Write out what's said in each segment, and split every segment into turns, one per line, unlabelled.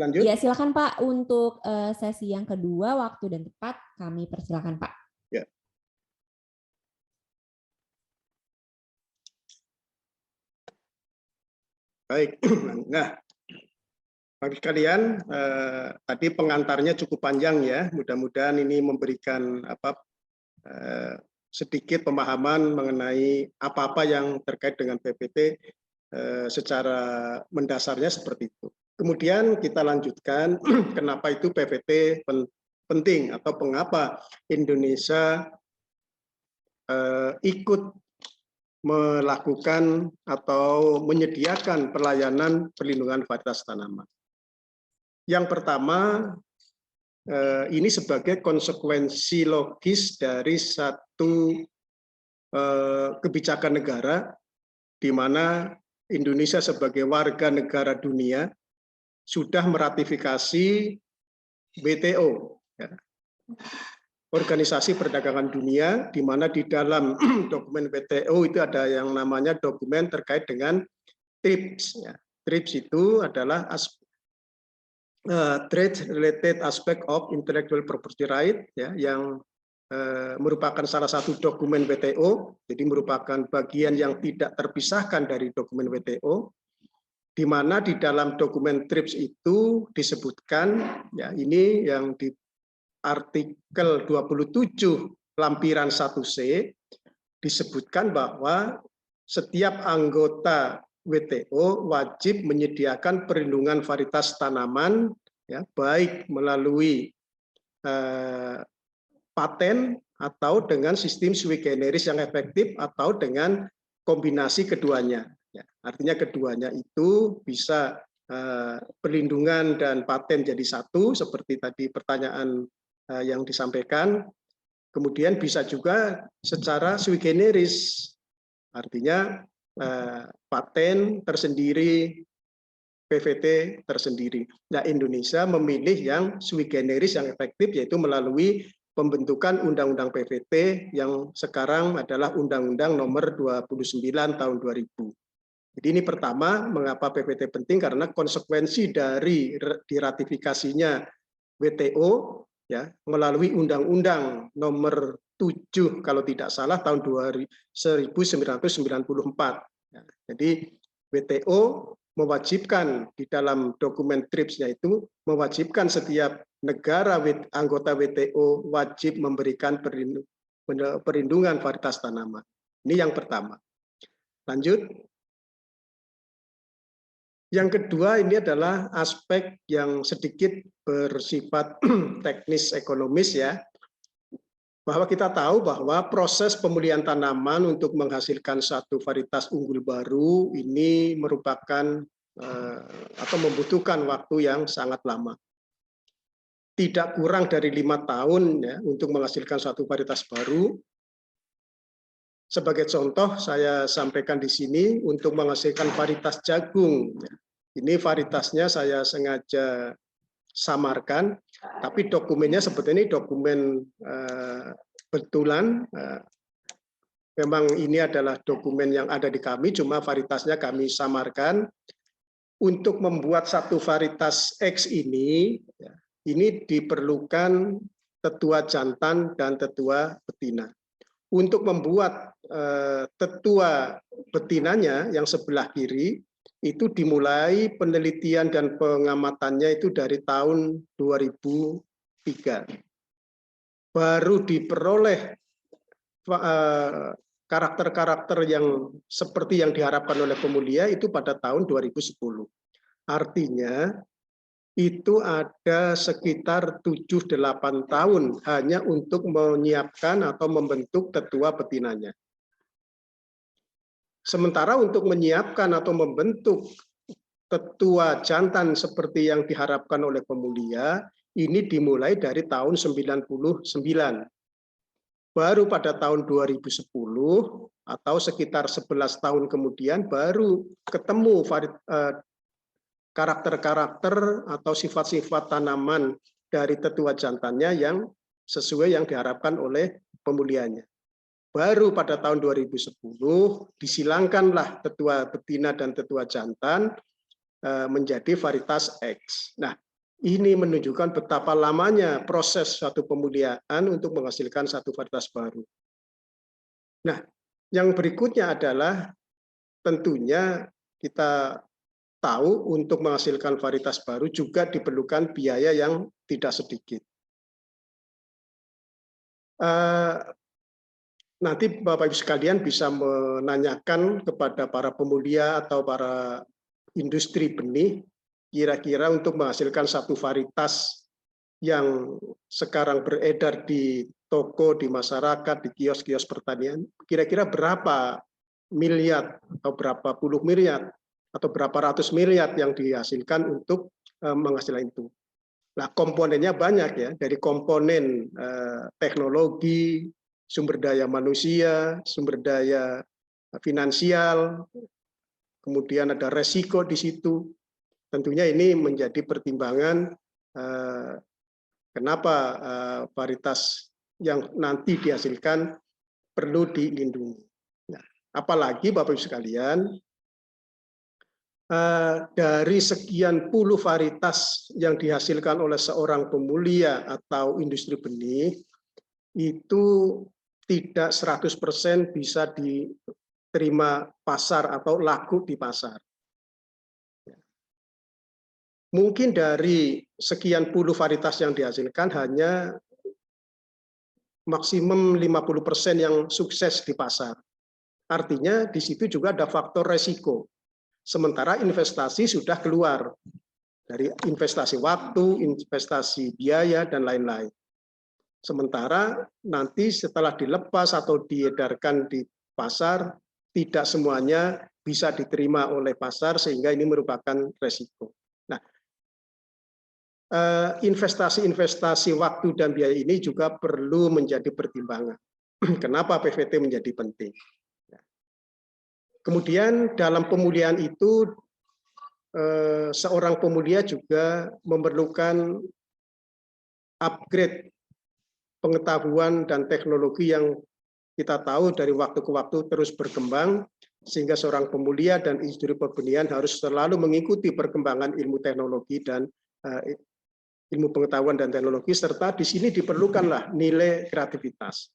Lanjut.
Iya, silakan Pak. Untuk sesi yang kedua, waktu dan tempat kami persilakan Pak.
Ya. Baik. Nah, bagi kalian, tadi pengantarnya cukup panjang ya. Mudah-mudahan ini memberikan sedikit pemahaman mengenai apa-apa yang terkait dengan PPT secara mendasarnya seperti itu. Kemudian kita lanjutkan kenapa itu PPT penting atau mengapa Indonesia ikut melakukan atau menyediakan pelayanan perlindungan varietas tanaman. Yang pertama, ini sebagai konsekuensi logis dari satu kebijakan negara di mana Indonesia sebagai warga negara dunia sudah meratifikasi WTO, Organisasi Perdagangan Dunia, di mana di dalam dokumen WTO itu ada yang namanya dokumen terkait dengan TRIPS. TRIPS itu adalah Trade Related Aspect of Intellectual Property Right, yang merupakan salah satu dokumen WTO, jadi merupakan bagian yang tidak terpisahkan dari dokumen WTO, di mana di dalam dokumen TRIPS itu disebutkan, ini yang di artikel 27 lampiran 1C disebutkan bahwa setiap anggota WTO wajib menyediakan perlindungan varietas tanaman, baik melalui paten atau dengan sistem sui generis yang efektif atau dengan kombinasi keduanya. Artinya keduanya itu bisa perlindungan dan paten jadi satu, seperti tadi pertanyaan yang disampaikan. Kemudian bisa juga secara sui generis, artinya paten tersendiri, PVT tersendiri. Nah, Indonesia memilih yang sui generis yang efektif, yaitu melalui pembentukan Undang-Undang PVT yang sekarang adalah Undang-Undang Nomor 29 Tahun 2000. Jadi ini pertama, mengapa PVT penting, karena konsekuensi dari diratifikasinya WTO melalui Undang-Undang Nomor 7 kalau tidak salah tahun 1994. Jadi WTO mewajibkan di dalam dokumen TRIPS-nya itu mewajibkan setiap negara anggota WTO wajib memberikan perlindungan varietas tanaman. Ini yang pertama. Lanjut. Yang kedua, ini adalah aspek yang sedikit bersifat teknis ekonomis bahwa kita tahu bahwa proses pemulihan tanaman untuk menghasilkan satu varietas unggul baru ini merupakan atau membutuhkan waktu yang sangat lama. Tidak kurang dari 5 tahun untuk menghasilkan satu varietas baru. Sebagai contoh, saya sampaikan di sini untuk menghasilkan varietas jagung. Ini varietasnya saya sengaja samarkan, tapi dokumennya seperti ini, dokumen betulan. Memang ini adalah dokumen yang ada di kami, cuma varietasnya kami samarkan. Untuk membuat satu varietas X ini diperlukan tetua jantan dan tetua betina. Untuk membuat tetua betinanya yang sebelah kiri, itu dimulai penelitian dan pengamatannya itu dari tahun 2003. Baru diperoleh karakter-karakter yang seperti yang diharapkan oleh pemulia itu pada tahun 2010. Artinya itu ada sekitar 7-8 tahun hanya untuk menyiapkan atau membentuk tetua betinanya. Sementara untuk menyiapkan atau membentuk tetua jantan seperti yang diharapkan oleh pemulia, ini dimulai dari tahun 99. Baru pada tahun 2010 atau sekitar 11 tahun kemudian baru ketemu karakter-karakter atau sifat-sifat tanaman dari tetua jantannya yang sesuai yang diharapkan oleh pemulianya. Baru pada tahun 2010 disilangkanlah tetua betina dan tetua jantan menjadi varietas X. Nah, ini menunjukkan betapa lamanya proses suatu pemuliaan untuk menghasilkan satu varietas baru. Nah, yang berikutnya adalah tentunya kita tahu untuk menghasilkan varietas baru juga diperlukan biaya yang tidak sedikit. Nanti Bapak Ibu sekalian bisa menanyakan kepada para pemulia atau para industri benih, kira-kira untuk menghasilkan satu varietas yang sekarang beredar di toko, di masyarakat, di kios-kios pertanian, kira-kira berapa miliar atau berapa puluh miliar atau berapa ratus miliar yang dihasilkan untuk menghasilkan itu. Nah, komponennya banyak ya, dari komponen teknologi, sumber daya manusia, sumber daya finansial, kemudian ada resiko di situ. Tentunya ini menjadi pertimbangan kenapa varietas yang nanti dihasilkan perlu dilindungi. Nah, apalagi Bapak Ibu sekalian, dari sekian puluh varietas yang dihasilkan oleh seorang pemulia atau industri benih, itu tidak 100% bisa diterima pasar atau laku di pasar. Mungkin dari sekian puluh varietas yang dihasilkan hanya maksimum 50% yang sukses di pasar. Artinya di situ juga ada faktor resiko. Sementara investasi sudah keluar dari investasi waktu, investasi biaya, dan lain-lain. Sementara nanti setelah dilepas atau diedarkan di pasar, tidak semuanya bisa diterima oleh pasar sehingga ini merupakan resiko. Nah, investasi-investasi waktu dan biaya ini juga perlu menjadi pertimbangan. Kenapa PVT menjadi penting? Kemudian dalam pemulihan itu seorang pemulia juga memerlukan upgrade pengetahuan dan teknologi yang kita tahu dari waktu ke waktu terus berkembang, sehingga seorang pemulia dan industri perbenihan harus selalu mengikuti perkembangan ilmu teknologi dan ilmu pengetahuan dan teknologi, serta di sini diperlukanlah nilai kreativitas.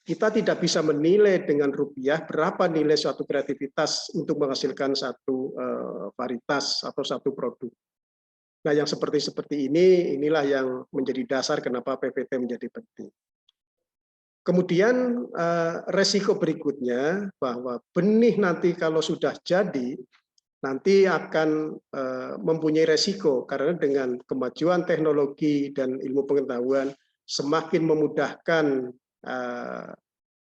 Kita tidak bisa menilai dengan rupiah berapa nilai suatu kreativitas untuk menghasilkan satu varietas atau satu produk. Nah, yang seperti ini, inilah yang menjadi dasar kenapa PVT menjadi penting. Kemudian resiko berikutnya bahwa benih nanti kalau sudah jadi, nanti akan mempunyai resiko karena dengan kemajuan teknologi dan ilmu pengetahuan semakin memudahkan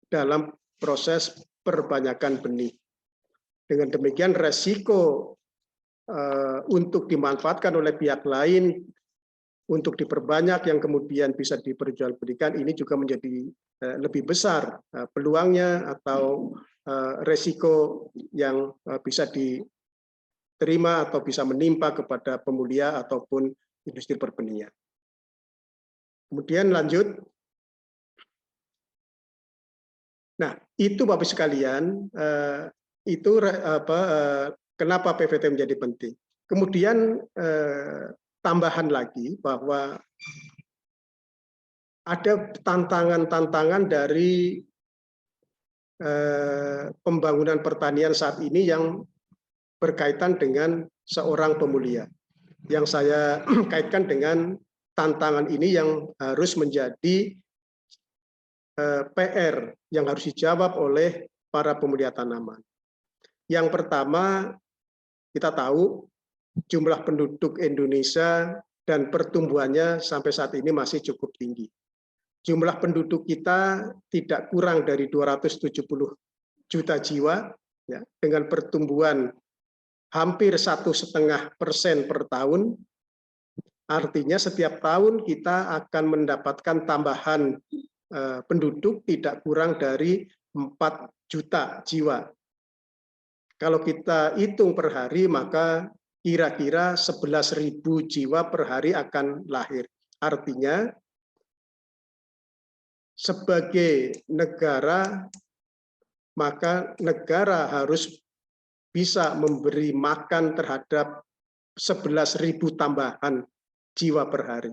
dalam proses perbanyakan benih. Dengan demikian resiko untuk dimanfaatkan oleh pihak lain untuk diperbanyak yang kemudian bisa diperjualbelikan ini juga menjadi lebih besar peluangnya atau resiko yang bisa diterima atau bisa menimpa kepada pemulia ataupun industri perbenihan. Kemudian lanjut. Nah, itu Bapak sekalian, itu kenapa PVT menjadi penting. Kemudian tambahan lagi bahwa ada tantangan-tantangan dari pembangunan pertanian saat ini yang berkaitan dengan seorang pemulia. Yang saya kaitkan dengan tantangan ini yang harus menjadi PR yang harus dijawab oleh para pemulia tanaman. Yang pertama, kita tahu jumlah penduduk Indonesia dan pertumbuhannya sampai saat ini masih cukup tinggi. Jumlah penduduk kita tidak kurang dari 270 juta jiwa, ya, dengan pertumbuhan hampir 1,5% per tahun. Artinya setiap tahun kita akan mendapatkan tambahan penduduk tidak kurang dari 4 juta jiwa. Kalau kita hitung per hari, maka kira-kira 11.000 jiwa per hari akan lahir. Artinya, sebagai negara, maka negara harus bisa memberi makan terhadap 11.000 tambahan jiwa per hari.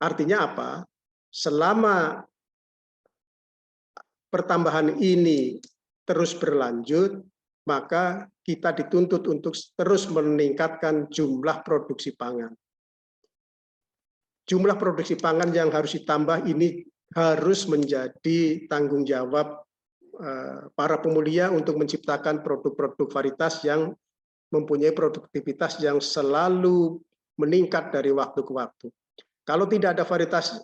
Artinya apa? Selama pertambahan ini terus berlanjut, maka kita dituntut untuk terus meningkatkan jumlah produksi pangan. Jumlah produksi pangan yang harus ditambah ini harus menjadi tanggung jawab para pemulia untuk menciptakan produk-produk varietas yang mempunyai produktivitas yang selalu meningkat dari waktu ke waktu. Kalau tidak ada varietas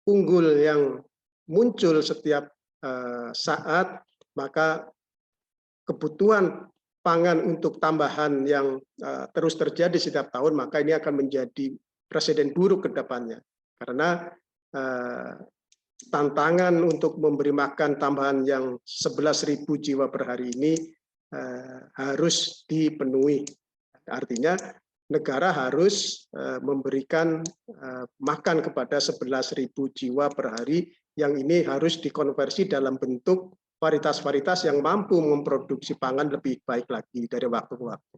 unggul yang muncul setiap saat, maka kebutuhan pangan untuk tambahan yang terus terjadi setiap tahun, maka ini akan menjadi presiden buruk ke depannya. Karena tantangan untuk memberi makan tambahan yang 11.000 jiwa per hari ini harus dipenuhi. Artinya negara harus memberikan makan kepada 11.000 jiwa per hari, yang ini harus dikonversi dalam bentuk varietas-varietas yang mampu memproduksi pangan lebih baik lagi dari waktu ke waktu.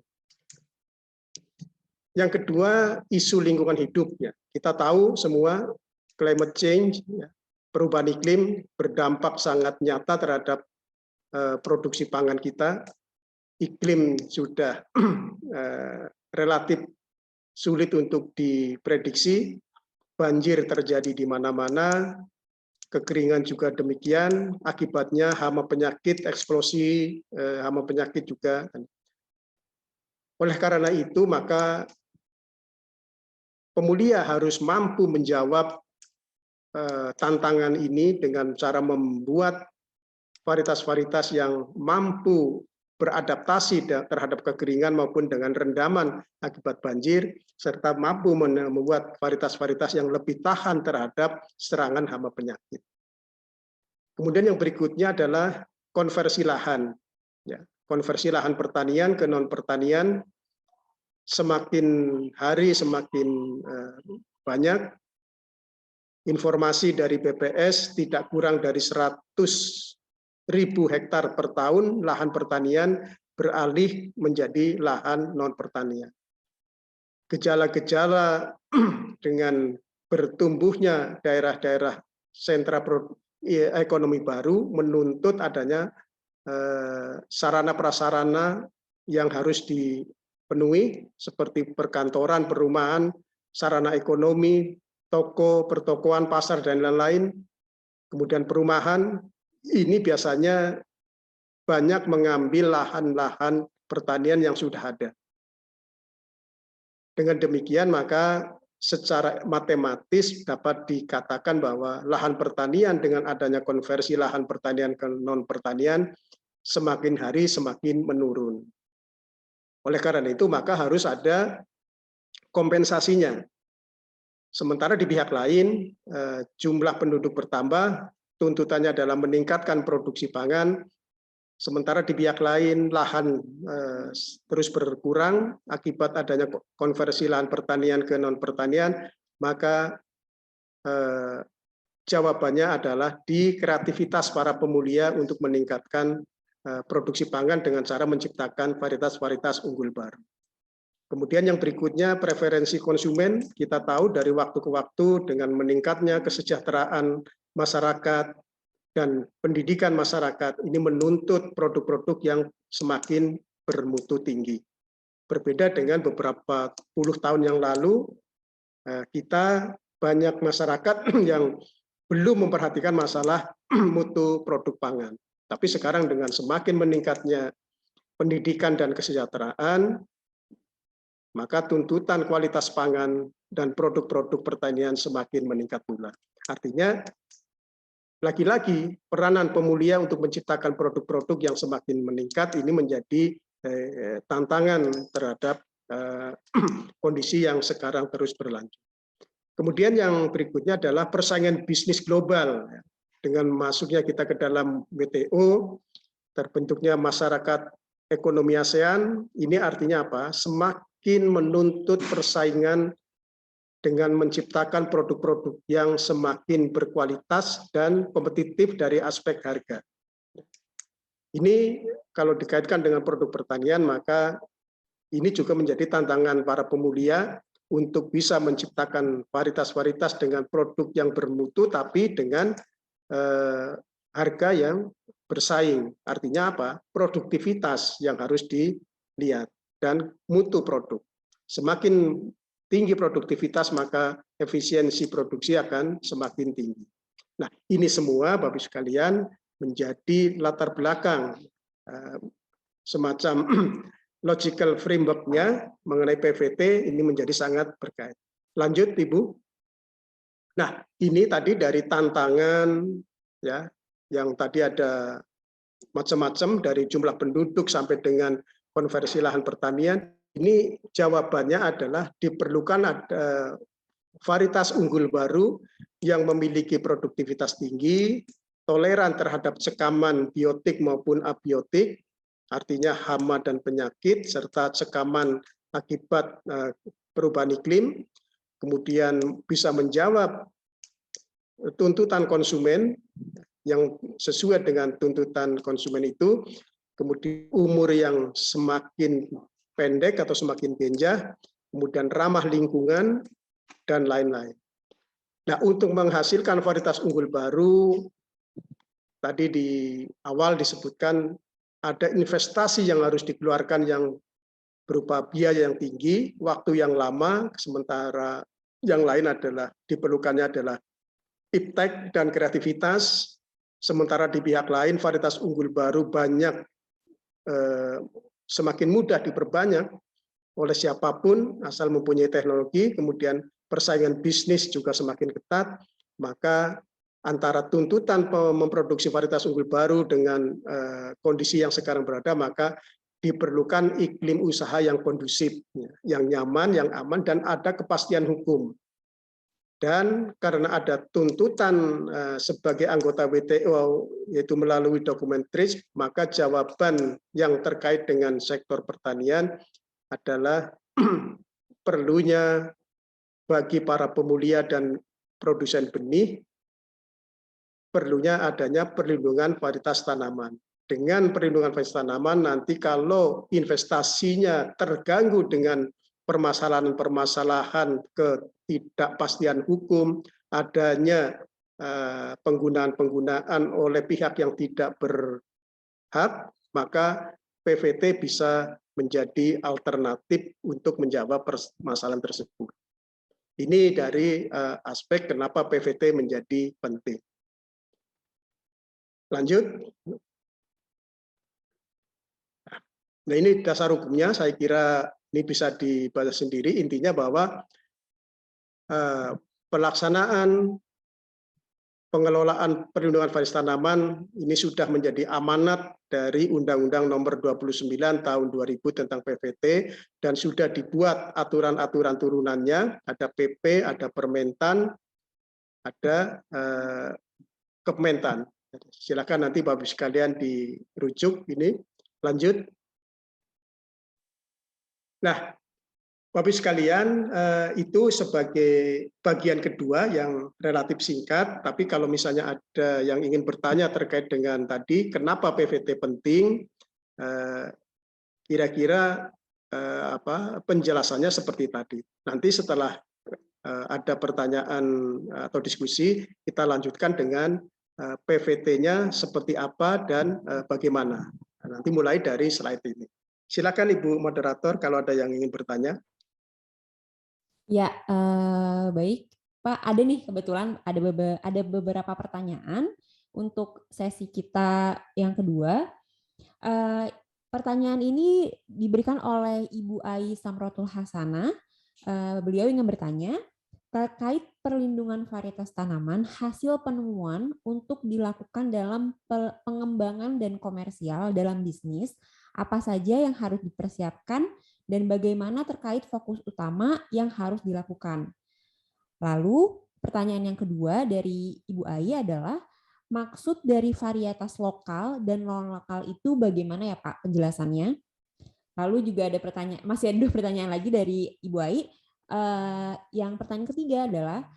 Yang kedua, isu lingkungan hidup. Kita tahu semua climate change, perubahan iklim berdampak sangat nyata terhadap produksi pangan kita. Iklim sudah relatif sulit untuk diprediksi, banjir terjadi di mana-mana, kekeringan juga demikian, akibatnya hama penyakit, eksplosi hama penyakit juga. Oleh karena itu, maka pemulia harus mampu menjawab tantangan ini dengan cara membuat varietas-varietas yang mampu beradaptasi terhadap kekeringan maupun dengan rendaman akibat banjir, serta mampu membuat varietas-varietas yang lebih tahan terhadap serangan hama penyakit. Kemudian yang berikutnya adalah konversi lahan. Konversi lahan pertanian ke non-pertanian, semakin hari semakin banyak. Informasi dari BPS tidak kurang dari 100.000 hektar per tahun lahan pertanian beralih menjadi lahan non-pertanian. Gejala-gejala dengan bertumbuhnya daerah-daerah sentra ekonomi baru menuntut adanya sarana prasarana yang harus dipenuhi seperti perkantoran, perumahan, sarana ekonomi, toko, pertokoan, pasar, dan lain-lain. Kemudian perumahan, ini biasanya banyak mengambil lahan-lahan pertanian yang sudah ada. Dengan demikian, maka secara matematis dapat dikatakan bahwa lahan pertanian dengan adanya konversi lahan pertanian ke non-pertanian semakin hari semakin menurun. Oleh karena itu, maka harus ada kompensasinya. Sementara di pihak lain, jumlah penduduk bertambah, tuntutannya adalah meningkatkan produksi pangan. Sementara di pihak lain, lahan terus berkurang akibat adanya konversi lahan pertanian ke non-pertanian, maka jawabannya adalah di kreativitas para pemulia untuk meningkatkan produksi pangan dengan cara menciptakan varietas-varietas unggul baru. Kemudian yang berikutnya, preferensi konsumen. Kita tahu dari waktu ke waktu dengan meningkatnya kesejahteraan masyarakat dan pendidikan masyarakat, ini menuntut produk-produk yang semakin bermutu tinggi. Berbeda dengan beberapa puluh tahun yang lalu, kita banyak masyarakat yang belum memperhatikan masalah mutu produk pangan. Tapi sekarang dengan semakin meningkatnya pendidikan dan kesejahteraan, maka tuntutan kualitas pangan dan produk-produk pertanian semakin meningkat pula. Artinya, lagi-lagi peranan pemulia untuk menciptakan produk-produk yang semakin meningkat ini menjadi tantangan terhadap kondisi yang sekarang terus berlanjut. Kemudian yang berikutnya adalah persaingan bisnis global. Dengan masuknya kita ke dalam WTO, terbentuknya masyarakat ekonomi ASEAN, ini artinya apa? Semakin menuntut persaingan dengan menciptakan produk-produk yang semakin berkualitas dan kompetitif dari aspek harga. Ini kalau dikaitkan dengan produk pertanian, maka ini juga menjadi tantangan para pemulia untuk bisa menciptakan varietas-varietas dengan produk yang bermutu tapi dengan harga yang bersaing. Artinya apa? Produktivitas yang harus dilihat dan mutu produk. Semakin tinggi produktivitas maka efisiensi produksi akan semakin tinggi. Nah, ini semua Bapak Ibu sekalian menjadi latar belakang semacam logical framework-nya mengenai PVT ini menjadi sangat berkait. Lanjut Ibu. Nah, ini tadi dari tantangan ya yang tadi ada macam-macam dari jumlah penduduk sampai dengan konversi lahan pertanian. Ini jawabannya adalah diperlukan ada varietas unggul baru yang memiliki produktivitas tinggi, toleran terhadap sekaman biotik maupun abiotik, artinya hama dan penyakit, serta sekaman akibat perubahan iklim, kemudian bisa menjawab tuntutan konsumen yang sesuai dengan tuntutan konsumen itu, kemudian umur yang semakin pendek atau semakin genjah, kemudian ramah lingkungan, dan lain-lain. Nah, untuk menghasilkan varietas unggul baru, tadi di awal disebutkan ada investasi yang harus dikeluarkan yang berupa biaya yang tinggi, waktu yang lama, sementara yang lain adalah diperlukannya adalah iptek dan kreativitas, sementara di pihak lain varietas unggul baru banyak semakin mudah diperbanyak oleh siapapun asal mempunyai teknologi, kemudian persaingan bisnis juga semakin ketat, maka antara tuntutan memproduksi varietas unggul baru dengan kondisi yang sekarang berada, maka diperlukan iklim usaha yang kondusif, yang nyaman, yang aman, dan ada kepastian hukum. Dan karena ada tuntutan sebagai anggota WTO, yaitu melalui dokumen TRIPS, maka jawaban yang terkait dengan sektor pertanian adalah perlunya bagi para pemulia dan produsen benih, perlunya adanya perlindungan varietas tanaman. Dengan perlindungan varietas tanaman, nanti kalau investasinya terganggu dengan permasalahan-permasalahan ketidakpastian hukum, adanya penggunaan-penggunaan oleh pihak yang tidak berhak, maka PVT bisa menjadi alternatif untuk menjawab permasalahan tersebut. Ini dari aspek kenapa PVT menjadi penting. Lanjut. Nah, ini dasar hukumnya, saya kira ini bisa dibaca sendiri. Intinya bahwa pelaksanaan pengelolaan perlindungan varietas tanaman ini sudah menjadi amanat dari Undang-Undang Nomor 29 Tahun 2000 tentang PVT, dan sudah dibuat aturan-aturan turunannya, ada PP, ada Permentan, ada Kementan. Silakan nanti Bapak-Ibu sekalian dirujuk ini. Lanjut. Nah, Bapak-Ibu sekalian, itu sebagai bagian kedua yang relatif singkat, tapi kalau misalnya ada yang ingin bertanya terkait dengan tadi, kenapa PVT penting, kira-kira penjelasannya seperti tadi. Nanti setelah ada pertanyaan atau diskusi, kita lanjutkan dengan PVT-nya seperti apa dan bagaimana. Nanti mulai dari slide ini. Silakan Ibu Moderator kalau ada yang ingin bertanya.
Ya, baik Pak. Ada nih kebetulan ada beberapa pertanyaan untuk sesi kita yang kedua. Pertanyaan ini diberikan oleh Ibu Ai Samrotul Hasanah. Beliau ingin bertanya terkait perlindungan varietas tanaman, hasil penemuan untuk dilakukan dalam pengembangan dan komersial dalam bisnis, apa saja yang harus dipersiapkan dan bagaimana terkait fokus utama yang harus dilakukan. Lalu pertanyaan yang kedua dari Ibu Ai adalah maksud dari varietas lokal dan non-lokal itu bagaimana ya Pak penjelasannya? Lalu juga ada masih ada 2 pertanyaan lagi dari Ibu Ai. Yang pertanyaan ketiga adalah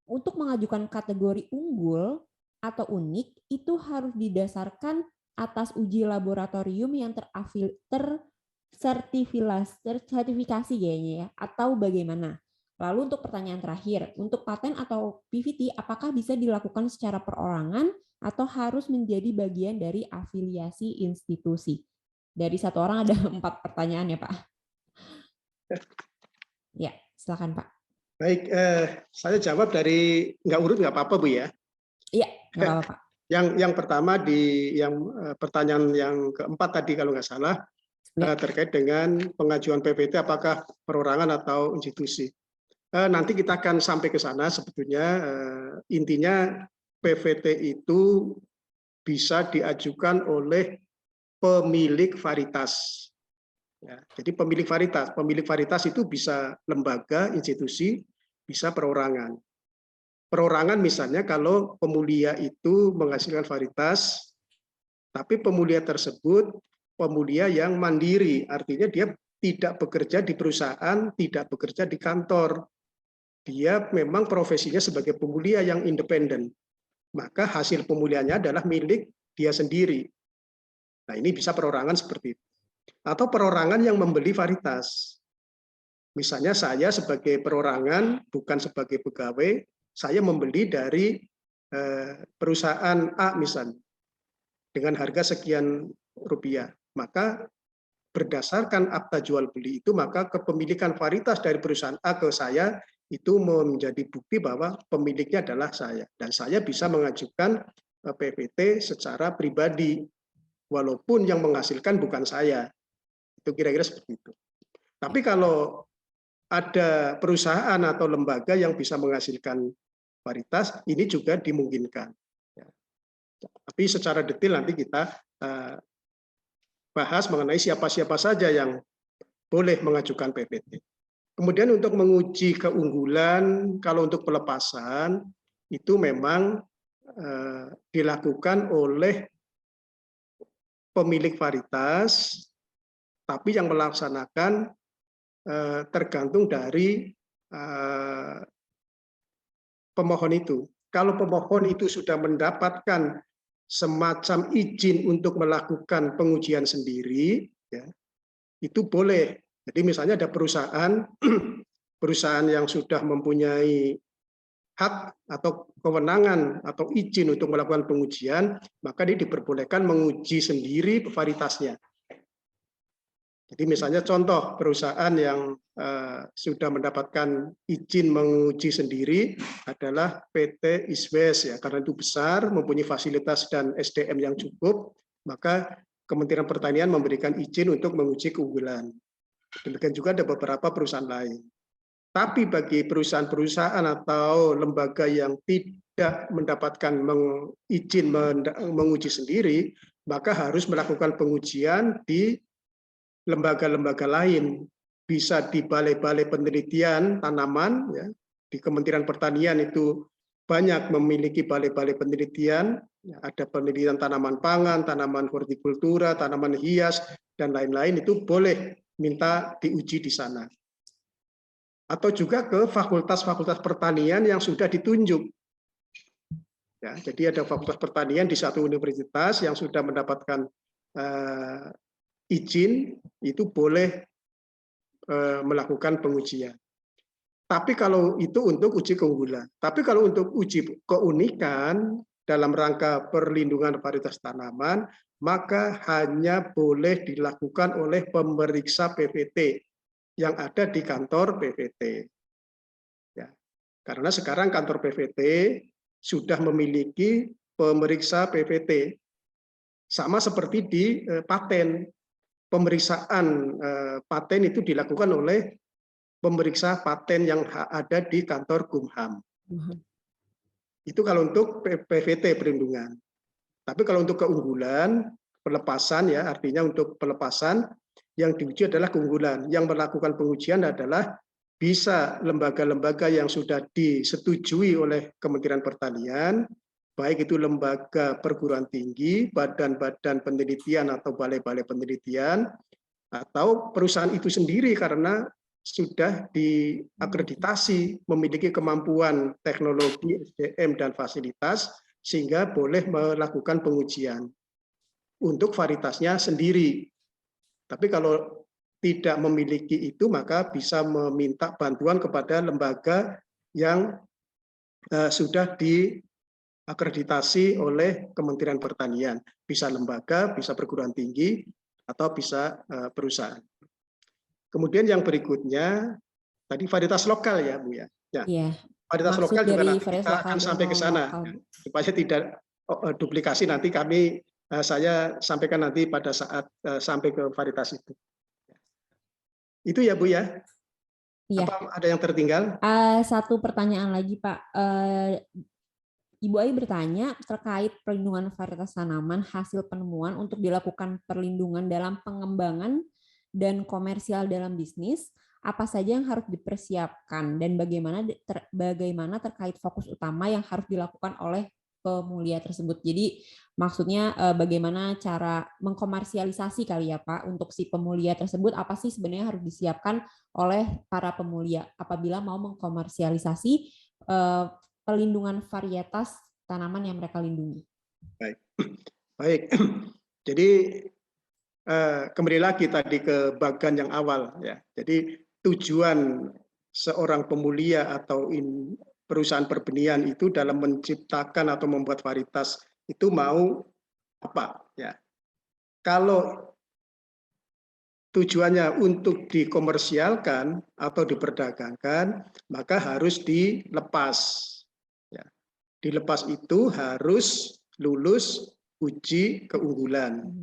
untuk mengajukan kategori unggul atau unik itu harus didasarkan atas uji laboratorium yang tersertifikasi kayaknya ya, atau bagaimana? Lalu untuk pertanyaan terakhir, untuk paten atau PVT, apakah bisa dilakukan secara perorangan atau harus menjadi bagian dari afiliasi institusi? Dari satu orang ada 4 pertanyaan ya Pak. Ya, silakan Pak.
Baik, saya jawab dari nggak urut nggak apa-apa Bu ya.
Iya, nggak apa-apa Pak.
Yang pertama pertanyaan yang keempat tadi kalau nggak salah terkait dengan pengajuan PPT apakah perorangan atau institusi. Nanti kita akan sampai ke sana sebetulnya. Intinya PVT itu bisa diajukan oleh pemilik varietas. Ya, jadi pemilik varietas itu bisa lembaga, institusi, bisa perorangan. Perorangan misalnya kalau pemulia itu menghasilkan varietas, tapi pemulia tersebut pemulia yang mandiri, artinya dia tidak bekerja di perusahaan, tidak bekerja di kantor. Dia memang profesinya sebagai pemulia yang independen. Maka hasil pemuliaannya adalah milik dia sendiri. Nah, ini bisa perorangan seperti itu. Atau perorangan yang membeli varietas. Misalnya saya sebagai perorangan, bukan sebagai pegawai, saya membeli dari perusahaan A misalnya, dengan harga sekian rupiah. Maka berdasarkan akta jual beli itu, maka kepemilikan varietas dari perusahaan A ke saya itu menjadi bukti bahwa pemiliknya adalah saya. Dan saya bisa mengajukan PVT secara pribadi, walaupun yang menghasilkan bukan saya. Itu kira-kira seperti itu. Tapi kalau ada perusahaan atau lembaga yang bisa menghasilkan varietas, ini juga dimungkinkan. Tapi secara detail nanti kita bahas mengenai siapa-siapa saja yang boleh mengajukan PPT. Kemudian untuk menguji keunggulan, kalau untuk pelepasan, itu memang dilakukan oleh pemilik varietas, tapi yang melaksanakan tergantung dari pemohon itu. Kalau pemohon itu sudah mendapatkan semacam izin untuk melakukan pengujian sendiri, ya, itu boleh. Jadi misalnya ada perusahaan yang sudah mempunyai hak atau kewenangan atau izin untuk melakukan pengujian, maka dia diperbolehkan menguji sendiri varietasnya. Jadi misalnya contoh perusahaan yang sudah mendapatkan izin menguji sendiri adalah PT Iswes ya, karena itu besar, mempunyai fasilitas dan SDM yang cukup, maka Kementerian Pertanian memberikan izin untuk menguji keunggulan. Demikian juga ada beberapa perusahaan lain. Tapi bagi perusahaan-perusahaan atau lembaga yang tidak mendapatkan izin menguji sendiri, maka harus melakukan pengujian di lembaga-lembaga lain, bisa di balai-balai penelitian tanaman, ya, di Kementerian Pertanian itu banyak memiliki balai-balai penelitian, ya, ada penelitian tanaman pangan, tanaman hortikultura, tanaman hias, dan lain-lain, itu boleh minta diuji di sana. Atau juga ke fakultas-fakultas pertanian yang sudah ditunjuk. Ya, jadi ada fakultas pertanian di satu universitas yang sudah mendapatkan izin, itu boleh melakukan pengujian. Tapi kalau itu untuk uji keunggulan. Tapi kalau untuk uji keunikan dalam rangka perlindungan varietas tanaman, maka hanya boleh dilakukan oleh pemeriksa PVT yang ada di kantor PVT. Ya, karena sekarang kantor PVT sudah memiliki pemeriksa PVT. Sama seperti di paten. Pemeriksaan paten itu dilakukan oleh pemeriksa paten yang ada di kantor Kumham. Itu kalau untuk PVT perlindungan. Tapi kalau untuk keunggulan, pelepasan ya, artinya untuk pelepasan yang diuji adalah keunggulan. Yang melakukan pengujian adalah bisa lembaga-lembaga yang sudah disetujui oleh Kementerian Pertanian, baik itu lembaga perguruan tinggi, badan-badan penelitian atau balai-balai penelitian, atau perusahaan itu sendiri karena sudah diakreditasi, memiliki kemampuan teknologi, SDM, dan fasilitas, sehingga boleh melakukan pengujian untuk varietasnya sendiri. Tapi kalau tidak memiliki itu, maka bisa meminta bantuan kepada lembaga yang sudah diakreditasi oleh Kementerian Pertanian. Bisa lembaga, bisa perguruan tinggi, atau bisa perusahaan. Kemudian yang berikutnya, tadi varietas lokal ya Bu ya.
Iya.
Varietas
Maksud
lokal juga
dari
nanti
varietas
kita
lokal
akan
dan
sampai ke sana,
non-lokal.
supaya tidak duplikasi nanti saya sampaikan nanti pada saat sampai ke varietas itu. Itu ya Bu ya.
Iya.
Apa ada yang tertinggal?
Satu pertanyaan lagi Pak. Ibu Ai bertanya terkait perlindungan varietas tanaman hasil penemuan untuk dilakukan perlindungan dalam pengembangan dan komersial dalam bisnis, apa saja yang harus dipersiapkan dan bagaimana terkait fokus utama yang harus dilakukan oleh pemulia tersebut. Jadi maksudnya bagaimana cara mengkomersialisasi kali ya Pak untuk si pemulia tersebut, apa sih sebenarnya harus disiapkan oleh para pemulia apabila mau mengkomersialisasi perlindungan varietas tanaman yang mereka lindungi.
Baik. Jadi kembali lagi tadi ke bagian yang awal ya. Jadi tujuan seorang pemulia atau perusahaan perbenihan itu dalam menciptakan atau membuat varietas itu mau apa ya. Kalau tujuannya untuk dikomersialkan atau diperdagangkan, maka harus dilepas. Ya. Dilepas itu harus lulus uji keunggulan.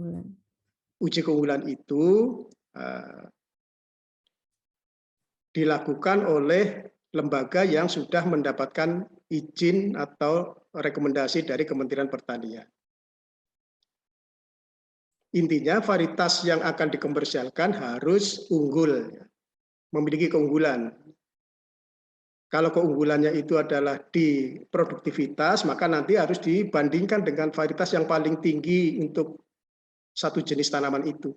Uji keunggulan itu dilakukan oleh lembaga yang sudah mendapatkan izin atau rekomendasi dari Kementerian Pertanian. Intinya varietas yang akan dikomersialkan harus unggul, memiliki keunggulan. Kalau keunggulannya itu adalah di produktivitas, maka nanti harus dibandingkan dengan varietas yang paling tinggi untuk satu jenis tanaman itu.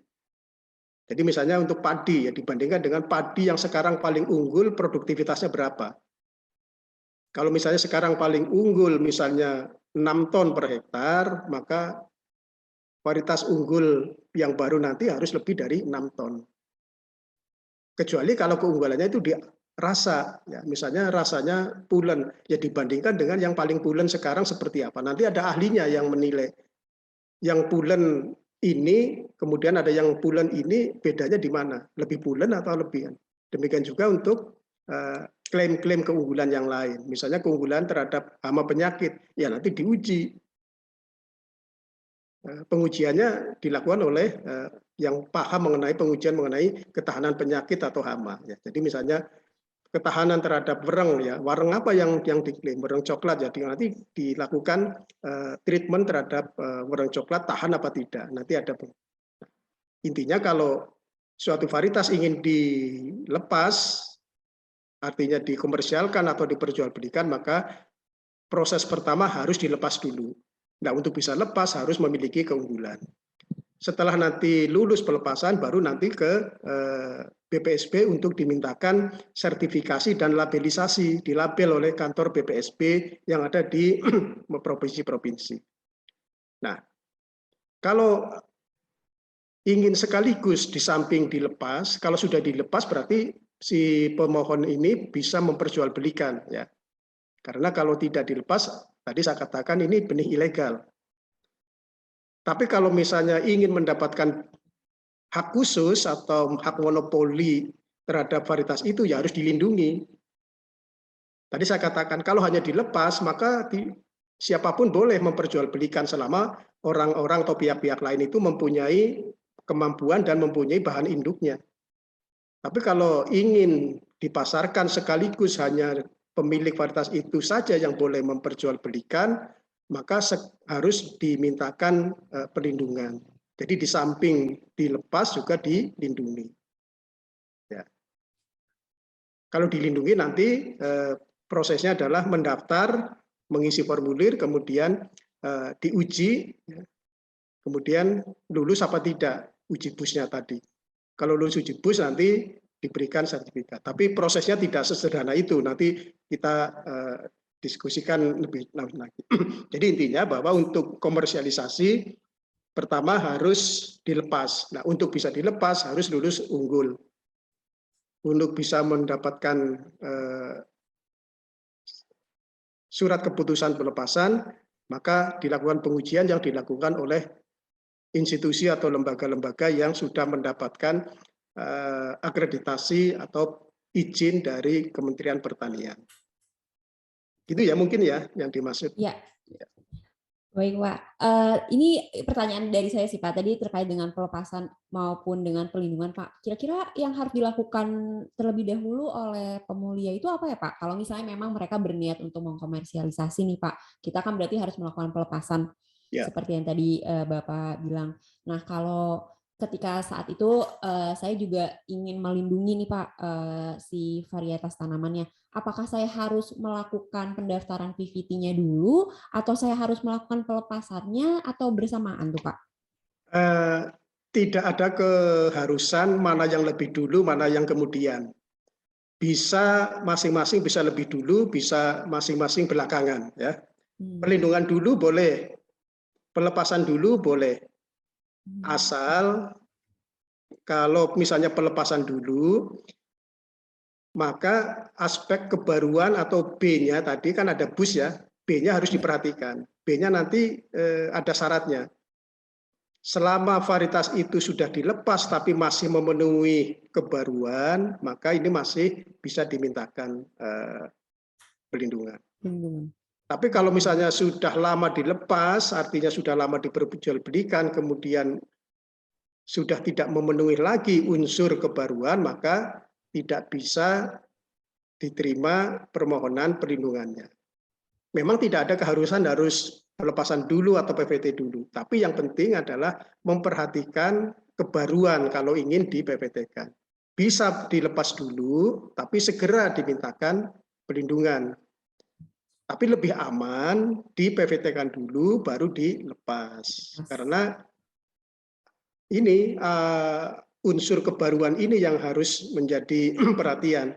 Jadi misalnya untuk padi, ya dibandingkan dengan padi yang sekarang paling unggul, produktivitasnya berapa. Kalau misalnya sekarang paling unggul misalnya 6 ton per hektar, maka varietas unggul yang baru nanti harus lebih dari 6 ton. Kecuali kalau keunggulannya itu di rasa, ya misalnya rasanya pulen, ya dibandingkan dengan yang paling pulen sekarang seperti apa. Nanti ada ahlinya yang menilai. Yang pulen ini, kemudian ada yang pulen ini, bedanya di mana? Lebih pulen atau lebih? Demikian juga untuk klaim-klaim keunggulan yang lain. Misalnya keunggulan terhadap hama penyakit, ya nanti diuji. Pengujiannya dilakukan oleh yang paham mengenai pengujian mengenai ketahanan penyakit atau hama. Ya. Jadi misalnya ketahanan terhadap wereng, ya wereng apa yang diklaim, wereng coklat, jadi nanti dilakukan treatment terhadap wereng coklat tahan apa tidak. Nanti ada intinya kalau suatu varietas ingin dilepas, artinya dikomersialkan atau diperjualbelikan, maka proses pertama harus dilepas dulu. Nah, untuk bisa lepas harus memiliki keunggulan. Setelah nanti lulus pelepasan, baru nanti ke BPSB untuk dimintakan sertifikasi dan labelisasi, dilabel oleh kantor BPSB yang ada di provinsi-provinsi. Nah, kalau ingin sekaligus di samping dilepas, kalau sudah dilepas berarti si pemohon ini bisa memperjualbelikan, ya. Karena kalau tidak dilepas, tadi saya katakan ini benih ilegal. Tapi kalau misalnya ingin mendapatkan hak khusus atau hak monopoli terhadap varietas itu, ya harus dilindungi. Tadi saya katakan kalau hanya dilepas, maka siapapun boleh memperjualbelikan selama orang-orang atau pihak-pihak lain itu mempunyai kemampuan dan mempunyai bahan induknya. Tapi kalau ingin dipasarkan sekaligus hanya pemilik varietas itu saja yang boleh memperjualbelikan, maka harus dimintakan perlindungan. Jadi di samping dilepas juga dilindungi. Ya. Kalau dilindungi nanti prosesnya adalah mendaftar, mengisi formulir, kemudian diuji, kemudian lulus apa tidak uji busnya tadi. Kalau lulus uji bus nanti diberikan sertifikat. Tapi prosesnya tidak sesederhana itu. Nanti kita diskusikan lebih lanjut lagi. Jadi intinya bahwa untuk komersialisasi pertama harus dilepas. Nah, untuk bisa dilepas harus lulus unggul. Untuk bisa mendapatkan surat keputusan pelepasan, maka dilakukan pengujian yang dilakukan oleh institusi atau lembaga-lembaga yang sudah mendapatkan akreditasi atau izin dari Kementerian Pertanian. Itu ya mungkin ya yang dimaksud.
Ya. Baik, Pak. Ini pertanyaan dari saya sih, Pak. Tadi terkait dengan pelepasan maupun dengan perlindungan, Pak. Kira-kira yang harus dilakukan terlebih dahulu oleh pemulia itu apa ya, Pak? Kalau misalnya memang mereka berniat untuk mengkomersialisasi nih, Pak. Kita kan berarti harus melakukan pelepasan seperti yang tadi Bapak bilang. Nah, kalau ketika saat itu saya juga ingin melindungi nih, Pak, si varietas tanamannya. Apakah saya harus melakukan pendaftaran PVT-nya dulu atau saya harus melakukan pelepasannya atau bersamaan tuh, Pak?
Tidak ada keharusan mana yang lebih dulu, mana yang kemudian. Bisa masing-masing bisa lebih dulu, bisa masing-masing belakangan. Ya. Perlindungan dulu boleh, pelepasan dulu boleh. Asal kalau misalnya pelepasan dulu, maka aspek kebaruan atau B-nya tadi kan ada bus ya, B-nya harus diperhatikan. B-nya nanti ada syaratnya. Selama varietas itu sudah dilepas tapi masih memenuhi kebaruan, maka ini masih bisa dimintakan perlindungan. Tapi kalau misalnya sudah lama dilepas, artinya sudah lama diperjualbelikan, kemudian sudah tidak memenuhi lagi unsur kebaruan, maka tidak bisa diterima permohonan perlindungannya. Memang tidak ada keharusan harus pelepasan dulu atau PVT dulu, tapi yang penting adalah memperhatikan kebaruan kalau ingin di PVT-kan. Bisa dilepas dulu, tapi segera dimintakan perlindungan. Tapi lebih aman di PVT-kan dulu, baru dilepas. Karena ini unsur kebaruan ini yang harus menjadi perhatian.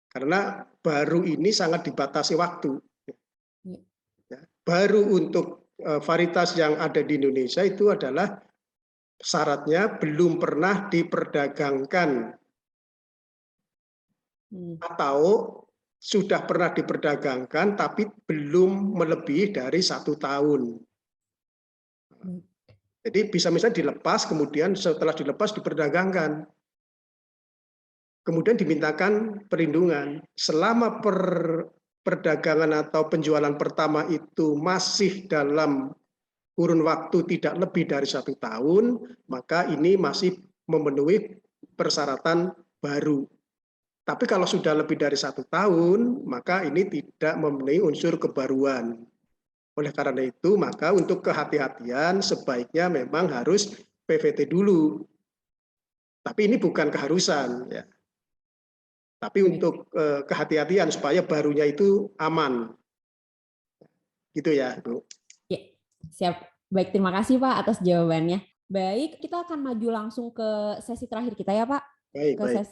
Karena baru ini sangat dibatasi waktu. Baru untuk varietas yang ada di Indonesia itu adalah syaratnya belum pernah diperdagangkan atau sudah pernah diperdagangkan tapi belum melebihi dari 1 tahun. Jadi bisa misalnya dilepas, kemudian setelah dilepas diperdagangkan. Kemudian dimintakan perlindungan. Selama perdagangan atau penjualan pertama itu masih dalam kurun waktu tidak lebih dari 1 tahun, maka ini masih memenuhi persyaratan baru. Tapi kalau sudah lebih dari 1 tahun, maka ini tidak memenuhi unsur kebaruan. Oleh karena itu, maka untuk kehati-hatian sebaiknya memang harus PVT dulu. Tapi ini bukan keharusan, ya. Tapi untuk kehati-hatian supaya barunya itu aman. Gitu ya, Bu.
Ya, siap. Baik, terima kasih Pak atas jawabannya. Baik, kita akan maju langsung ke sesi terakhir kita ya Pak.
Baik, baik.